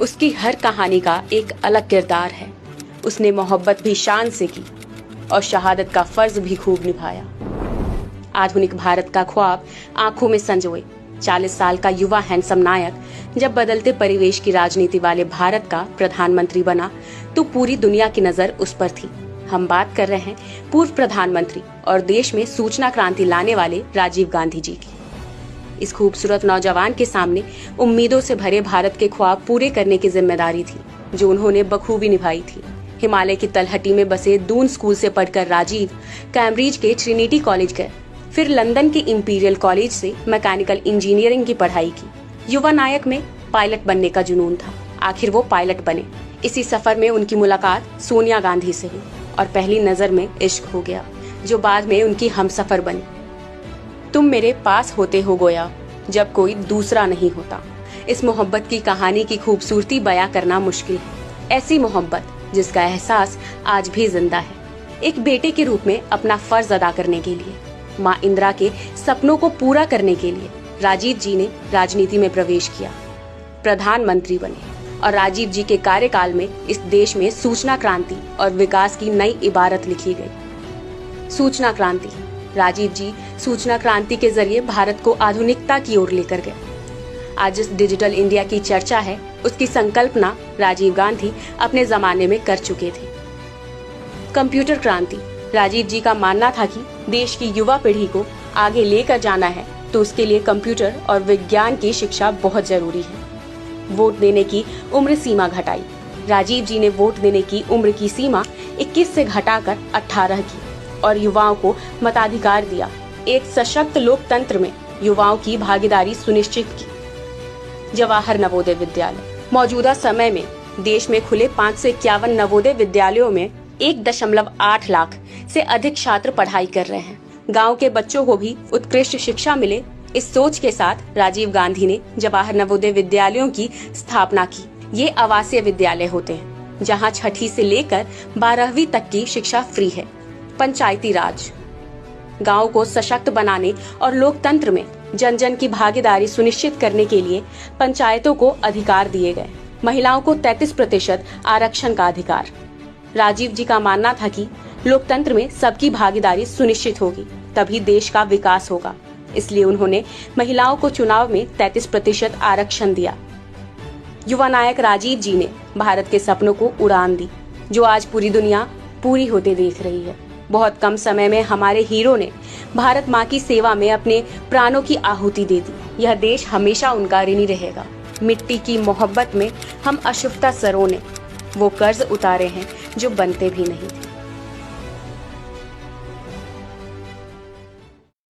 उसकी हर कहानी का एक अलग किरदार है। उसने मोहब्बत भी शान से की और शहादत का फर्ज भी खूब निभाया। आधुनिक भारत का ख्वाब आंखों में संजोए 40 साल का युवा हैंडसम नायक जब बदलते परिवेश की राजनीति वाले भारत का प्रधानमंत्री बना तो पूरी दुनिया की नजर उस पर थी। हम बात कर रहे हैं पूर्व प्रधानमंत्री और देश में सूचना क्रांति लाने वाले राजीव गांधी जी की। इस खूबसूरत नौजवान के सामने उम्मीदों से भरे भारत के ख्वाब पूरे करने की जिम्मेदारी थी, जो उन्होंने बखूबी निभाई थी। हिमालय की तलहटी में बसे दून स्कूल से पढ़कर राजीव कैम्ब्रिज के ट्रिनिटी कॉलेज गए, फिर लंदन के इंपीरियल कॉलेज से मैकेनिकल इंजीनियरिंग की पढ़ाई की। युवा नायक में पायलट बनने का जुनून था। आखिर वो पायलट बने। इसी सफर में उनकी मुलाकात सोनिया गांधी से हुई और पहली नजर में इश्क हो गया, जो बाद में उनकी हमसफर बनी। तुम मेरे पास होते हो गोया जब कोई दूसरा नहीं होता। इस मोहब्बत की कहानी की खूबसूरती बयां करना मुश्किल है। ऐसी मोहब्बत जिसका एहसास आज भी जिंदा है। एक बेटे के रूप में अपना फर्ज अदा करने के लिए, माँ इंदिरा के सपनों को पूरा करने के लिए राजीव जी ने राजनीति में प्रवेश किया, प्रधानमंत्री बने और राजीव जी के कार्यकाल में इस देश में सूचना क्रांति और विकास की नई इबारत लिखी गई। सूचना क्रांति। राजीव जी सूचना क्रांति के जरिए भारत को आधुनिकता की ओर लेकर गए। आज जिस डिजिटल इंडिया की चर्चा है, उसकी संकल्पना राजीव गांधी अपने जमाने में कर चुके थे। कंप्यूटर क्रांति। राजीव जी का मानना था कि देश की युवा पीढ़ी को आगे लेकर जाना है तो उसके लिए कंप्यूटर और विज्ञान की शिक्षा बहुत जरूरी है। वोट देने की उम्र सीमा घटाई। राजीव जी ने वोट देने की उम्र की सीमा 21 से घटाकर 18 की और युवाओं को मताधिकार दिया। एक सशक्त लोकतंत्र में युवाओं की भागीदारी सुनिश्चित की। जवाहर नवोदय विद्यालय। मौजूदा समय में देश में खुले 551 नवोदय विद्यालयों में 1.8 लाख से अधिक छात्र पढ़ाई कर रहे हैं। गांव के बच्चों को भी उत्कृष्ट शिक्षा मिले, इस सोच के साथ राजीव गांधी ने जवाहर नवोदय विद्यालयों की स्थापना की। ये आवासीय विद्यालय होते हैं जहां 6ठी से लेकर 12वीं तक की शिक्षा फ्री है। पंचायती राज। गांव को सशक्त बनाने और लोकतंत्र में जन जन की भागीदारी सुनिश्चित करने के लिए पंचायतों को अधिकार दिए गए। महिलाओं को 33% आरक्षण का अधिकार। राजीव जी का मानना था कि लोकतंत्र में सबकी भागीदारी सुनिश्चित होगी तभी देश का विकास होगा, इसलिए उन्होंने महिलाओं को चुनाव में 33% आरक्षण दिया। युवा नायक राजीव जी ने भारत के सपनों को उड़ान दी, जो आज पूरी दुनिया पूरी होते देख रही है। बहुत कम समय में हमारे हीरो ने भारत माँ की सेवा में अपने प्राणों की आहुति दे दी। यह देश हमेशा उनका ऋणी रहेगा। मिट्टी की मोहब्बत में हम अशुभता सरों ने वो कर्ज उतारे हैं जो बनते भी नहीं थे।